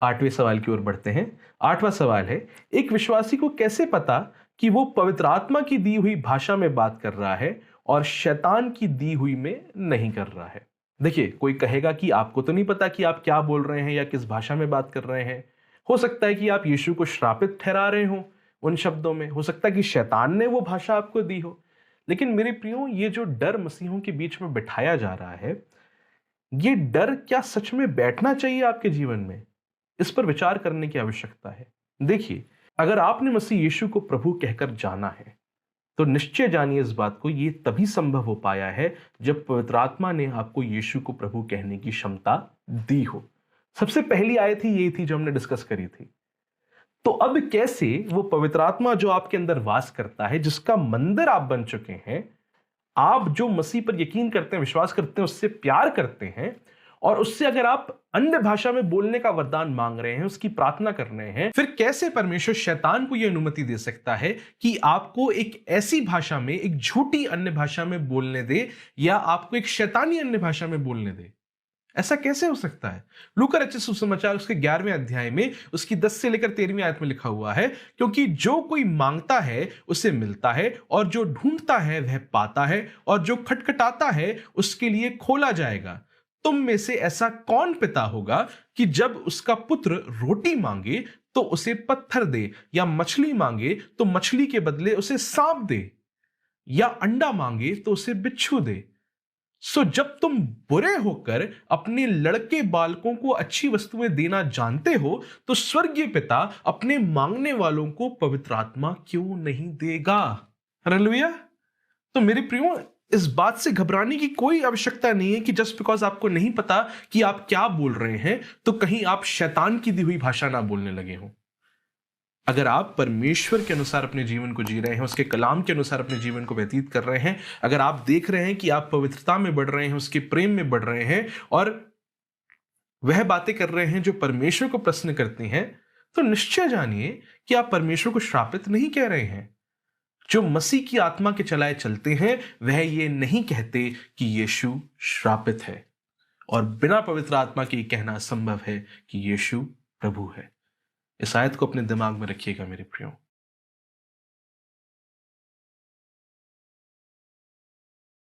8वें सवाल की ओर बढ़ते हैं। 8वां सवाल है, एक विश्वासी को कैसे पता कि वो पवित्र आत्मा की दी हुई भाषा में बात कर रहा है और शैतान की दी हुई में नहीं कर रहा है? देखिए, कोई कहेगा कि आपको तो नहीं पता कि आप क्या बोल रहे हैं या किस भाषा में बात कर रहे हैं। हो सकता है कि आप यीशु को श्रापित ठहरा रहे हो उन शब्दों में, हो सकता है कि शैतान ने वो भाषा आपको दी हो। लेकिन मेरे प्रियो, ये जो डर मसीहों के बीच में बिठाया जा रहा है, ये डर क्या सच में बैठना चाहिए आपके जीवन में? इस पर विचार करने की आवश्यकता है। देखिए, अगर आपने मसीह यीशु को प्रभु कहकर जाना है, तो निश्चय जानिए इस बात को, ये तभी संभव हो पाया है जब पवित्र आत्मा ने आपको यीशु को प्रभु कहने की क्षमता दी हो। सबसे पहली आयत ही यही थी जो हमने डिस्कस करी थी। तो अब कैसे वो पवित्र आत्मा जो आपके अंदर वास करता है, जिसका मंदिर आप बन चुके हैं, आप जो मसीह पर यकीन करते हैं, विश्वास करते हैं, उससे प्यार करते हैं, और उससे अगर आप अन्य भाषा में बोलने का वरदान मांग रहे हैं, उसकी प्रार्थना कर रहे हैं, फिर कैसे परमेश्वर शैतान को यह अनुमति दे सकता है कि आपको एक ऐसी भाषा में, एक झूठी अन्य भाषा में बोलने दे, या आपको एक शैतानी अन्य भाषा में बोलने दे? ऐसा कैसे हो सकता है? लूका रचित सुसमाचार उसके 11वें अध्याय में उसकी 10 से लेकर 13वीं आयत में लिखा हुआ है, क्योंकि जो कोई मांगता है उसे मिलता है, और जो ढूंढता है वह पाता है, और जो खटखटाता है उसके लिए खोला जाएगा। तुम में से ऐसा कौन पिता होगा कि जब उसका पुत्र रोटी मांगे तो उसे पत्थर दे, या मछली मांगे तो मछली के बदले उसे सांप दे, या अंडा मांगे तो उसे बिच्छू दे? सो जब तुम बुरे होकर अपने लड़के बालकों को अच्छी वस्तुएं देना जानते हो, तो स्वर्गीय पिता अपने मांगने वालों को पवित्र आत्मा क्यों नहीं देगा? हालेलुया। तो मेरे प्रियो, इस बात से घबराने की कोई आवश्यकता नहीं है कि जस्ट बिकॉज आपको नहीं पता कि आप क्या बोल रहे हैं, तो कहीं आप शैतान की दी हुई भाषा ना बोलने लगे हो। अगर आप परमेश्वर के अनुसार अपने जीवन को जी रहे हैं, उसके कलाम के अनुसार अपने जीवन को व्यतीत कर रहे हैं, अगर आप देख रहे हैं कि आप पवित्रता में बढ़ रहे हैं, उसके प्रेम में बढ़ रहे हैं, और वह बातें कर रहे हैं जो परमेश्वर को प्रसन्न करती हैं, तो निश्चय जानिए कि आप परमेश्वर को श्रापित नहीं कह रहे हैं। जो मसीह की आत्मा के चलाए चलते हैं, वह ये नहीं कहते कि यीशु श्रापित है, और बिना पवित्र आत्मा के कहना असंभव है कि यीशु प्रभु है। इस आयत को अपने दिमाग में रखिएगा मेरे प्रियो।